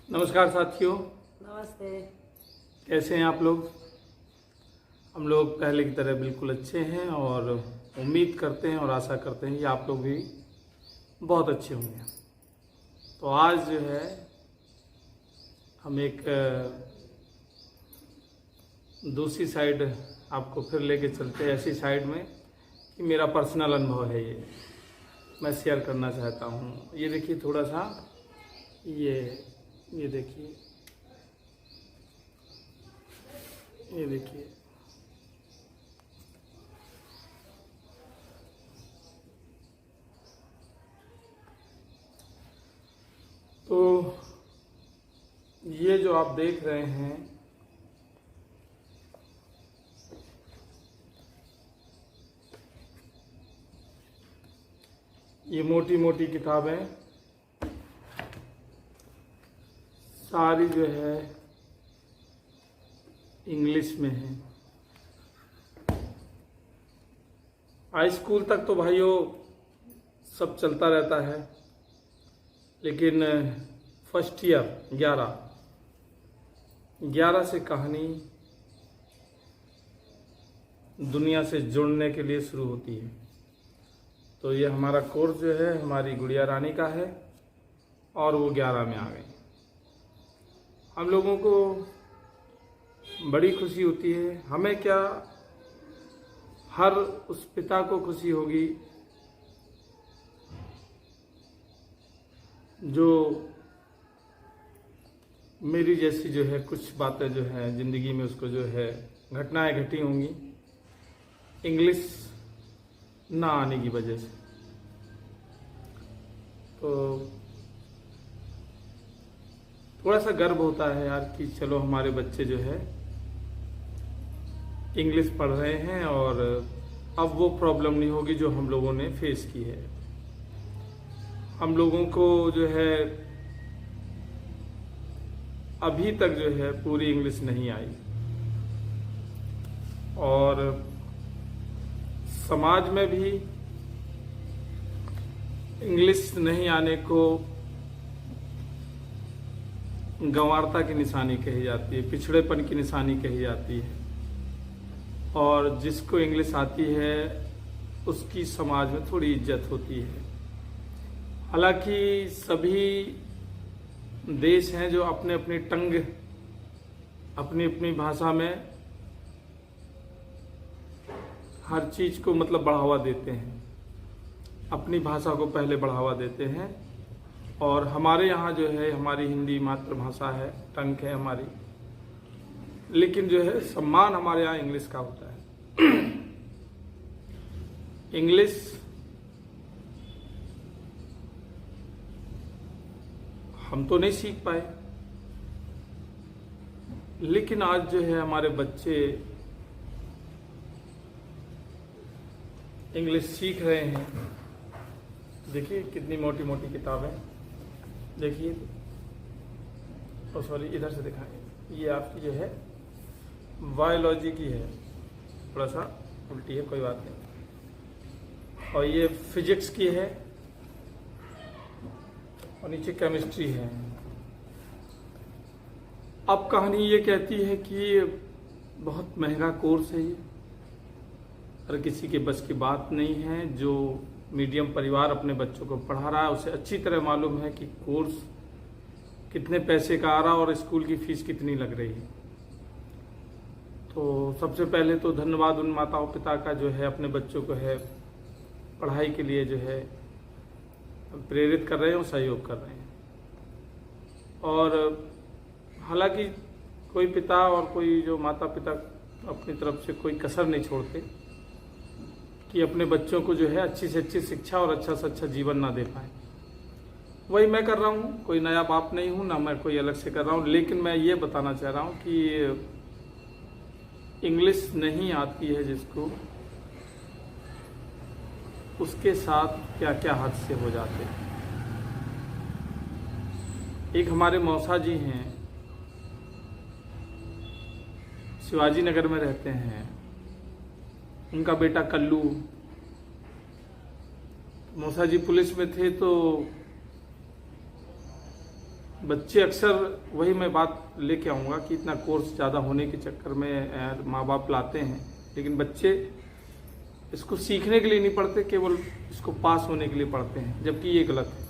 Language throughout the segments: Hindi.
नमस्कार साथियों, नमस्ते। कैसे हैं आप लोग। हम लोग पहले की तरह बिल्कुल अच्छे हैं और उम्मीद करते हैं और आशा करते हैं कि आप लोग भी बहुत अच्छे होंगे। तो आज जो है हम एक दूसरी साइड आपको फिर लेके चलते हैं, ऐसी साइड में कि मेरा पर्सनल अनुभव है, ये मैं शेयर करना चाहता हूँ। ये देखिए थोड़ा सा, ये देखिए, ये देखिए, तो ये जो आप देख रहे हैं ये मोटी मोटी किताबें सारी जो है इंग्लिश में है। हाई स्कूल तक तो भाइयों सब चलता रहता है, लेकिन फर्स्ट ईयर 11 से कहानी दुनिया से जुड़ने के लिए शुरू होती है। तो ये हमारा कोर्स जो है हमारी गुड़िया रानी का है और वो 11 में आ गई। हम लोगों को बड़ी खुशी होती है, हमें क्या हर उस पिता को खुशी होगी जो मेरी जैसी जो है कुछ बातें जो है ज़िंदगी में उसको जो है घटनाएं घटी होंगी इंग्लिश ना आने की वजह से। तो थोड़ा सा गर्व होता है यार कि चलो हमारे बच्चे जो है इंग्लिश पढ़ रहे हैं और अब वो प्रॉब्लम नहीं होगी जो हम लोगों ने फेस की है। हम लोगों को जो है अभी तक जो है पूरी इंग्लिश नहीं आई और समाज में भी इंग्लिश नहीं आने को गंवारता की निशानी कही जाती है, पिछड़ेपन की निशानी कही जाती है। और जिसको इंग्लिश आती है उसकी समाज में थोड़ी इज्जत होती है। हालांकि सभी देश हैं जो अपने अपनी टंग अपनी अपनी भाषा में हर चीज को मतलब बढ़ावा देते हैं, अपनी भाषा को पहले बढ़ावा देते हैं। और हमारे यहाँ जो है हमारी हिंदी मातृभाषा है, टंक है हमारी, लेकिन जो है सम्मान हमारे यहाँ इंग्लिश का होता है। इंग्लिश हम तो नहीं सीख पाए, लेकिन आज जो है हमारे बच्चे इंग्लिश सीख रहे हैं। देखिए कितनी मोटी मोटी किताबें, देखिए, और सॉरी इधर से दिखाएं, ये आपकी जो है बायोलॉजी की है, थोड़ा सा उल्टी है, कोई बात नहीं। और ये फिजिक्स की है और नीचे केमिस्ट्री है। अब कहानी ये कहती है कि बहुत महंगा कोर्स है ये, हर किसी के बस की बात नहीं है। जो मीडियम परिवार अपने बच्चों को पढ़ा रहा है उसे अच्छी तरह मालूम है कि कोर्स कितने पैसे का आ रहा और स्कूल की फीस कितनी लग रही है। तो सबसे पहले तो धन्यवाद उन माताओं पिता का जो है अपने बच्चों को है पढ़ाई के लिए जो है प्रेरित कर रहे हैं और सहयोग कर रहे हैं। और हालांकि कोई पिता और कोई जो माता पिता अपनी तरफ से कोई कसर नहीं छोड़ते कि अपने बच्चों को जो है अच्छी से अच्छी शिक्षा और अच्छा से अच्छा जीवन ना दे पाए। वही मैं कर रहा हूँ, कोई नया बाप नहीं हूँ, ना मैं कोई अलग से कर रहा हूँ। लेकिन मैं ये बताना चाह रहा हूँ कि इंग्लिश नहीं आती है जिसको, उसके साथ क्या क्या हादसे हो जाते हैं। एक हमारे मौसा जी हैं, शिवाजी नगर में रहते हैं, उनका बेटा कल्लू। मौसा जी पुलिस में थे तो बच्चे अक्सर, वही मैं बात लेके आऊँगा कि इतना कोर्स ज़्यादा होने के चक्कर में माँ बाप लाते हैं, लेकिन बच्चे इसको सीखने के लिए नहीं पढ़ते, केवल इसको पास होने के लिए पढ़ते हैं, जबकि ये गलत है।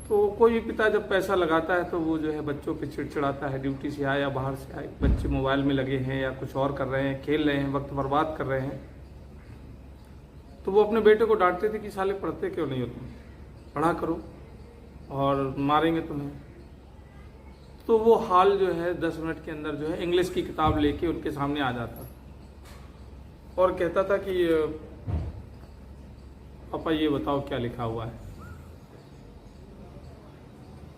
तो कोई भी पिता जब पैसा लगाता है तो वो जो है बच्चों पे चिड़चिड़ाता है, ड्यूटी से आए या बाहर से आए, बच्चे मोबाइल में लगे हैं या कुछ और कर रहे हैं, खेल रहे हैं, वक्त बर्बाद कर रहे हैं, तो वो अपने बेटे को डांटते थे कि साले पढ़ते क्यों नहीं हो तुम, पढ़ा करो और मारेंगे तुम्हें। तो वो हाल जो है 10 मिनट के अंदर जो है इंग्लिश की किताब लेके उनके सामने आ जाता और कहता था कि पापा ये बताओ क्या लिखा हुआ है।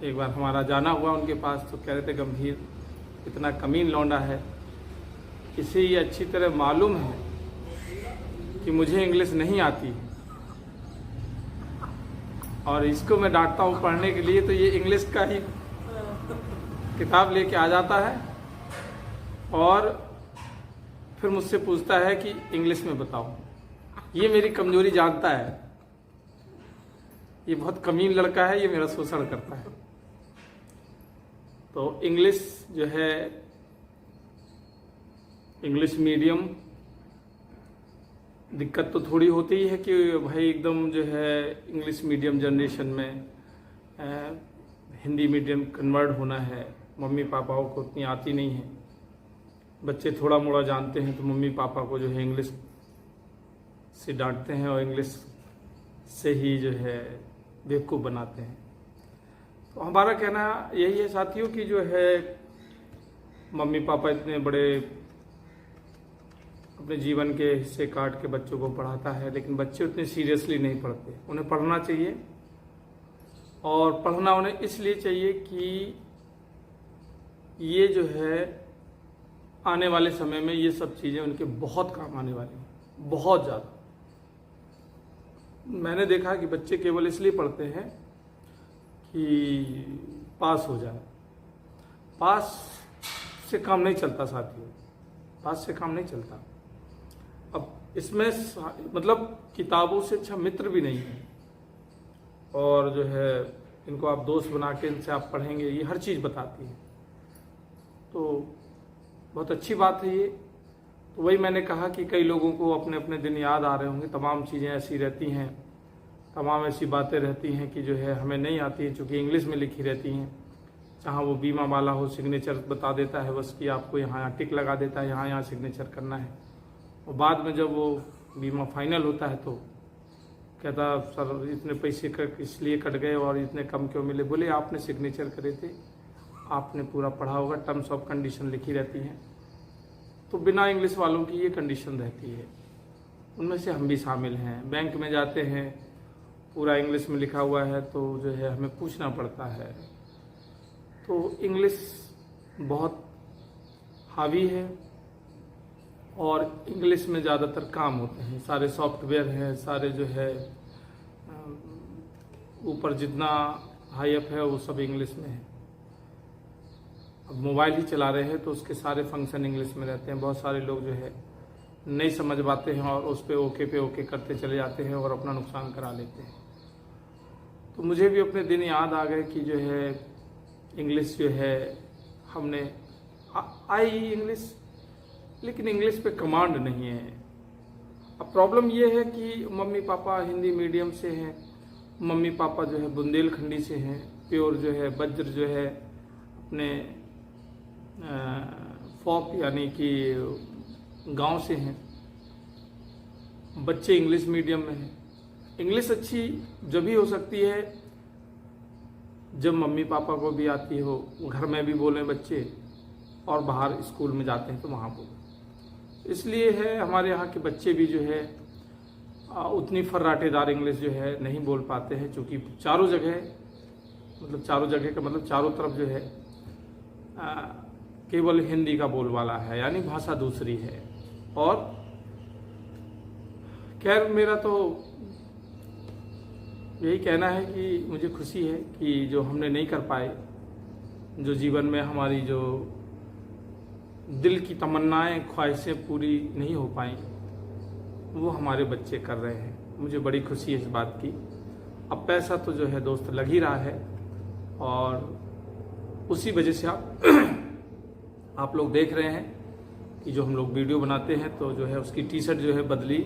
एक बार हमारा जाना हुआ उनके पास, तो कह रहे थे गंभीर इतना कमीन लौंडा है, इसे ये अच्छी तरह मालूम है कि मुझे इंग्लिश नहीं आती और इसको मैं डांटता हूँ पढ़ने के लिए, तो ये इंग्लिश का ही किताब लेके आ जाता है और फिर मुझसे पूछता है कि इंग्लिश में बताओ। ये मेरी कमजोरी जानता है, ये बहुत कमीन लड़का है, ये मेरा शोषण करता है। तो इंग्लिश जो है, इंग्लिश मीडियम, दिक्कत तो थोड़ी होती ही है कि भाई एकदम जो है इंग्लिश मीडियम जनरेशन में हिंदी मीडियम कन्वर्ट होना है। मम्मी पापाओं को उतनी आती नहीं है, बच्चे थोड़ा मोड़ा जानते हैं तो मम्मी पापा को जो है इंग्लिश से डांटते हैं और इंग्लिश से ही जो है बेवकूफ़ बनाते हैं। तो हमारा कहना यही है साथियों कि जो है मम्मी पापा इतने बड़े अपने जीवन के हिस्से काट के बच्चों को पढ़ाता है, लेकिन बच्चे उतने सीरियसली नहीं पढ़ते। उन्हें पढ़ना चाहिए और पढ़ना उन्हें इसलिए चाहिए कि ये जो है आने वाले समय में ये सब चीज़ें उनके बहुत काम आने वाली हैं, बहुत ज़्यादा। मैंने देखा कि बच्चे केवल इसलिए पढ़ते हैं कि पास हो जाए। पास से काम नहीं चलता साथियों, पास से काम नहीं चलता। अब इसमें मतलब किताबों से अच्छा मित्र भी नहीं है, और जो है इनको आप दोस्त बना के इनसे आप पढ़ेंगे, ये हर चीज़ बताती है, तो बहुत अच्छी बात है ये। तो वही मैंने कहा कि कई लोगों को अपने अपने दिन याद आ रहे होंगे, तमाम चीज़ें ऐसी रहती हैं, तमाम ऐसी बातें रहती हैं कि जो है हमें नहीं आती हैं, चूँकि इंग्लिश में लिखी रहती हैं। चाहे वो बीमा वाला हो, सिग्नेचर बता देता है बस कि आपको यहाँ टिक लगा देता है, यहाँ सिग्नेचर करना है, और बाद में जब वो बीमा फाइनल होता है तो कहता सर इतने पैसे इसलिए कट गए और इतने कम क्यों मिले। बोले आपने सिग्नेचर करे थे, आपने पूरा पढ़ा होगा, टर्म्स ऑफ कंडीशन लिखी रहती हैं। तो बिना इंग्लिश वालों की ये कंडीशन रहती है, उनमें से हम भी शामिल हैं। बैंक में जाते हैं, पूरा इंग्लिश में लिखा हुआ है, तो जो है हमें पूछना पड़ता है। तो इंग्लिश बहुत हावी है और इंग्लिश में ज़्यादातर काम होते हैं, सारे सॉफ्टवेयर हैं, सारे जो है ऊपर जितना हाई अप है वो सब इंग्लिश में है। अब मोबाइल ही चला रहे हैं तो उसके सारे फंक्शन इंग्लिश में रहते हैं। बहुत सारे लोग जो है नहीं समझ पाते हैं और उस पर ओके पे ओके करते चले जाते हैं और अपना नुकसान करा लेते हैं। तो मुझे भी अपने दिन याद आ गए कि जो है इंग्लिश जो है हमने आई इंग्लिश, लेकिन इंग्लिश पे कमांड नहीं है। अब प्रॉब्लम ये है कि मम्मी पापा हिंदी मीडियम से हैं, मम्मी पापा जो है बुंदेलखंडी से हैं, प्योर जो है वज्र जो है अपने फॉक यानी कि गांव से हैं। बच्चे इंग्लिश मीडियम में हैं। इंग्लिश अच्छी जब भी हो सकती है जब मम्मी पापा को भी आती हो, घर में भी बोलें बच्चे, और बाहर स्कूल में जाते हैं तो वहाँ बोलें। इसलिए है हमारे यहाँ के बच्चे भी जो है उतनी फर्राटेदार इंग्लिश जो है नहीं बोल पाते हैं, क्योंकि चारों जगह का मतलब चारों तरफ जो है केवल हिंदी का बोलबाला है, यानी भाषा दूसरी है। और खैर मेरा तो यही कहना है कि मुझे खुशी है कि जो हमने नहीं कर पाए, जो जीवन में हमारी जो दिल की तमन्नाएं ख्वाहिशें पूरी नहीं हो पाई, वो हमारे बच्चे कर रहे हैं। मुझे बड़ी खुशी है इस बात की। अब पैसा तो जो है दोस्त लग ही रहा है, और उसी वजह से आप लोग देख रहे हैं कि जो हम लोग वीडियो बनाते हैं तो जो है उसकी टी शर्ट जो है बदली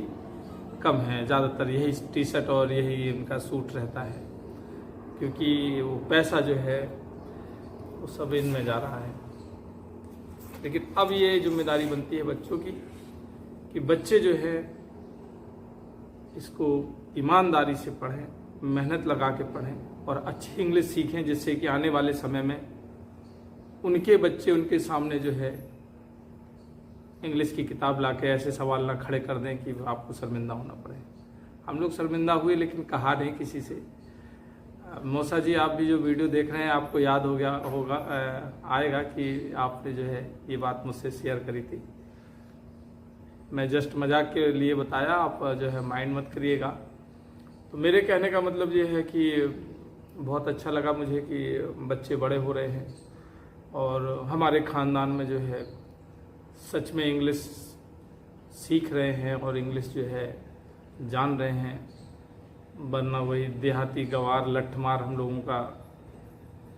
कम है, ज़्यादातर यही टी शर्ट और यही इनका सूट रहता है, क्योंकि वो पैसा जो है वो सब इनमें जा रहा है। लेकिन अब ये जिम्मेदारी बनती है बच्चों की कि बच्चे जो है इसको ईमानदारी से पढ़ें, मेहनत लगा के पढ़ें और अच्छी इंग्लिश सीखें, जिससे कि आने वाले समय में उनके बच्चे उनके सामने जो है इंग्लिश की किताब लाके ऐसे सवाल ना खड़े कर दें कि आपको शर्मिंदा होना पड़े। हम लोग शर्मिंदा हुए लेकिन कहा नहीं किसी से। मौसा जी, आप भी जो वीडियो देख रहे हैं आपको याद होगा आएगा कि आपने जो है ये बात मुझसे शेयर करी थी। मैं जस्ट मजाक के लिए बताया, आप जो है माइंड मत करिएगा। तो मेरे कहने का मतलब ये है कि बहुत अच्छा लगा मुझे कि बच्चे बड़े हो रहे हैं और हमारे ख़ानदान में जो है सच में इंग्लिश सीख रहे हैं और इंग्लिश जो है जान रहे हैं, वरना वही देहाती गवार लठमार हम लोगों का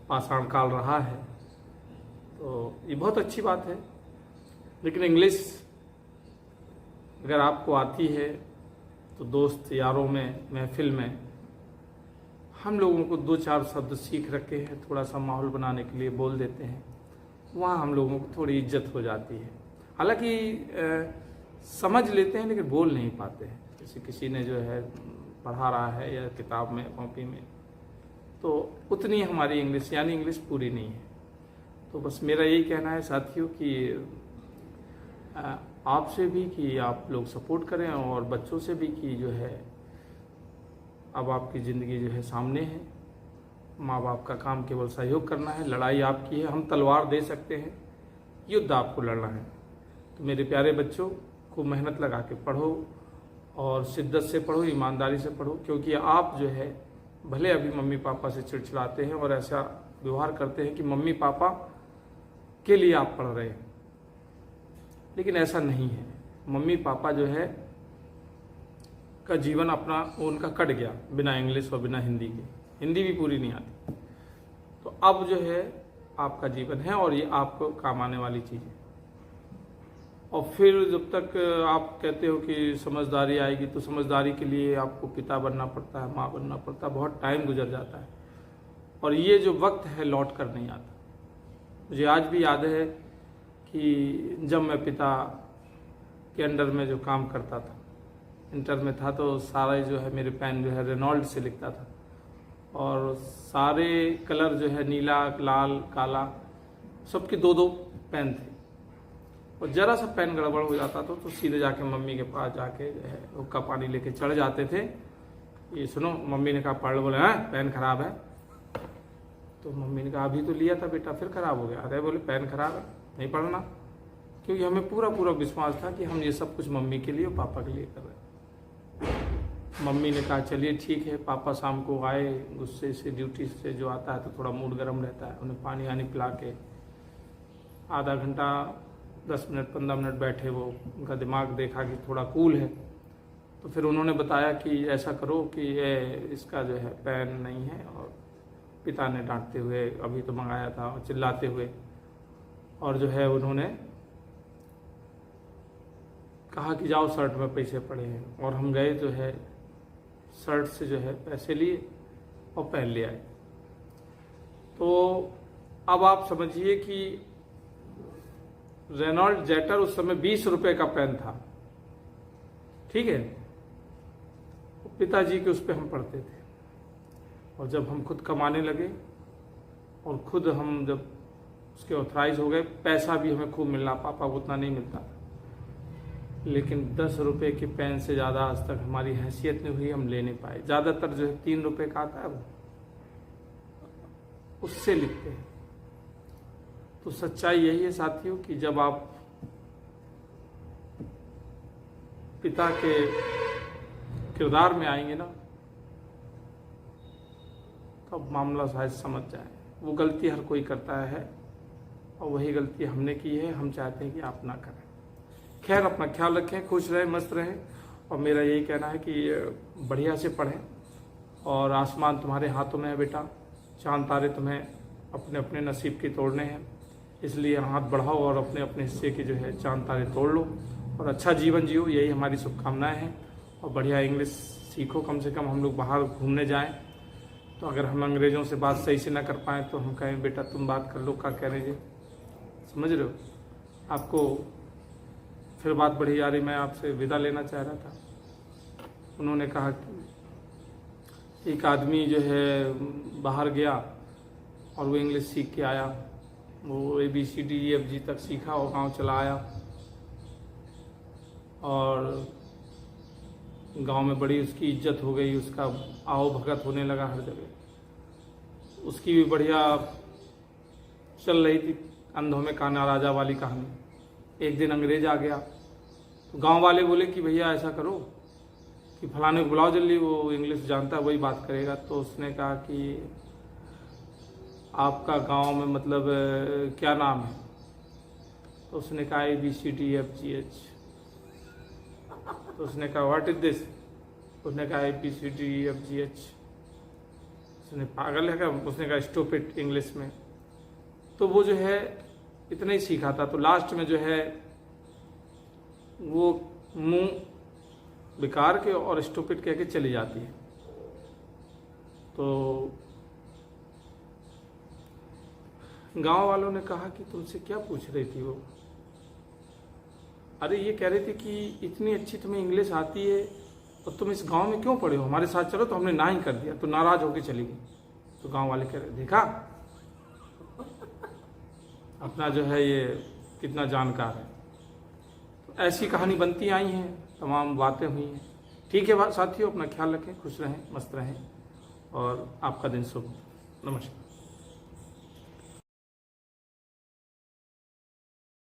पाषाण काल रहा है। तो ये बहुत अच्छी बात है। लेकिन इंग्लिश अगर आपको आती है तो दोस्त यारों में, महफिल में हम लोगों को 2-4 शब्द सीख रखे हैं, थोड़ा सा माहौल बनाने के लिए बोल देते हैं, वहाँ हम लोगों को थोड़ी इज्जत हो जाती है। हालांकि समझ लेते हैं लेकिन बोल नहीं पाते हैं। जैसे किसी ने जो है पढ़ा रहा है या किताब में, कॉपी में, तो उतनी हमारी इंग्लिश यानी इंग्लिश पूरी नहीं है। तो बस मेरा यही कहना है साथियों कि आपसे भी कि आप लोग सपोर्ट करें और बच्चों से भी कि जो है अब आपकी ज़िंदगी जो है सामने है। माँ बाप का काम केवल सहयोग करना है, लड़ाई आपकी है, हम तलवार दे सकते हैं, युद्ध आपको लड़ना है। तो मेरे प्यारे बच्चों, खूब मेहनत लगा के पढ़ो और शिद्दत से पढ़ो, ईमानदारी से पढ़ो, क्योंकि आप जो है भले अभी मम्मी पापा से चिड़चिड़ाते हैं और ऐसा व्यवहार करते हैं कि मम्मी पापा के लिए आप पढ़ रहे हैं, लेकिन ऐसा नहीं है। मम्मी पापा जो है का जीवन अपना उनका कट गया बिना इंग्लिश और बिना हिंदी के, हिंदी भी पूरी नहीं आती। तो अब जो है आपका जीवन है और ये आपको काम आने वाली चीज़ है। और फिर जब तक आप कहते हो कि समझदारी आएगी, तो समझदारी के लिए आपको पिता बनना पड़ता है, माँ बनना पड़ता है, बहुत टाइम गुजर जाता है और ये जो वक्त है लौट कर नहीं आता। मुझे आज भी याद है कि जब मैं पिता के अंडर में जो काम करता था, इंटर में था, तो सारा जो है मेरे पेन जो है रेनॉल्ड से लिखता था और सारे कलर जो है नीला, लाल, काला, सबके 2-2 पेन थे और जरा सा पेन गड़बड़ हो जाता था तो सीधे जाके मम्मी के पास जाके जो है हुक्का पानी लेके चढ़ जाते थे। ये सुनो, मम्मी ने कहा पढ़ लो। बोले हाँ पेन खराब है। तो मम्मी ने कहा अभी तो लिया था बेटा, फिर खराब हो गया। अरे बोले पेन खराब है, नहीं पढ़ना, क्योंकि हमें पूरा विश्वास था कि हम ये सब कुछ मम्मी के लिए और पापा के लिए कर रहे हैं। मम्मी ने कहा चलिए ठीक है। पापा शाम को आए गुस्से से, ड्यूटी से जो आता है तो थोड़ा मूड गर्म रहता है, उन्हें पानी आनी पिला के आधा घंटा 10 मिनट 15 मिनट बैठे, वो उनका दिमाग देखा कि थोड़ा कूल है, तो फिर उन्होंने बताया कि ऐसा करो कि ये इसका जो है पेन नहीं है। और पिता ने डांटते हुए, अभी तो मंगाया था, और चिल्लाते हुए और जो है उन्होंने कहा कि जाओ शर्ट में पैसे पड़े हैं। और हम गए जो है शर्ट से जो है पैसे लिए और पेन ले आए। तो अब आप समझिए कि रेनॉल्ड जेटर उस समय 20 रुपए का पेन था, ठीक है। पिताजी के उस पर हम पढ़ते थे और जब हम खुद कमाने लगे और खुद हम जब उसके ऑथराइज हो गए, पैसा भी हमें खूब मिलना, पापा को उतना नहीं मिलता, लेकिन 10 रुपए के पेन से ज़्यादा आज तक हमारी हैसियत नहीं हुई, हम ले नहीं पाए। ज़्यादातर जो है 3 रुपए का आता है वो, उससे लिखते हैं। तो सच्चाई यही है साथियों कि जब आप पिता के किरदार में आएंगे ना, तो अब मामला शायद समझ जाए। वो गलती हर कोई करता है और वही गलती हमने की है, हम चाहते हैं कि आप ना करें। खैर, अपना ख्याल रखें, खुश रहें, मस्त रहें। और मेरा यही कहना है कि बढ़िया से पढ़ें और आसमान तुम्हारे हाथों में है बेटा, चांद तारे तुम्हें अपने अपने नसीब के तोड़ने हैं, इसलिए हाथ बढ़ाओ और अपने अपने हिस्से के जो है चांद तारे तोड़ लो और अच्छा जीवन जियो, यही हमारी शुभकामनाएं हैं। और बढ़िया इंग्लिश सीखो, कम से कम हम लोग बाहर घूमने जाएं तो अगर हम अंग्रेज़ों से बात सही से ना कर पाएँ तो हम कहें बेटा तुम बात कर लो, क्या कह रहे हैं, समझ रहे हो। आपको फिर बात बढ़ी जा रही, मैं आपसे विदा लेना चाह रहा था। उन्होंने कहा कि एक आदमी जो है बाहर गया और वो इंग्लिश सीख के आया, वो ABCDEFG तक सीखा और गांव चला आया और गांव में बड़ी उसकी इज्जत हो गई, उसका आओ भगत होने लगा हर जगह। उसकी भी बढ़िया चल रही थी अंधों में काना राजा वाली कहानी। एक दिन अंग्रेज आ गया तो गांव वाले बोले कि भैया ऐसा करो कि फलाने को बुलाओ जल्दी, वो इंग्लिश जानता है वही बात करेगा। तो उसने कहा कि आपका गांव में मतलब क्या नाम है, तो उसने कहा ABCDEFGH। तो उसने कहा व्हाट इज दिस, उसने कहा ABCDEFGH। उसने पागल है क्या, उसने कहा स्टूपिड इंग्लिश में। तो वो जो है इतना ही सीखा था, तो लास्ट में जो है वो मुंह बेकार के और स्टूपिड कह के चली जाती है। तो गांव वालों ने कहा कि तुमसे क्या पूछ रही थी वो, अरे ये कह रही थी कि इतनी अच्छी तुम्हें इंग्लिश आती है और तुम इस गांव में क्यों पढ़े हो, हमारे साथ चलो। तो हमने ना ही कर दिया, तो नाराज होके चली गई। तो गांव वाले कह रहे देखा अपना जो है ये कितना जानकार है। तो ऐसी कहानी बनती आई हैं, तमाम बातें हुई हैं। ठीक है साथियों, अपना ख्याल रखें, खुश रहें, मस्त रहें और आपका दिन शुभ। नमस्कार।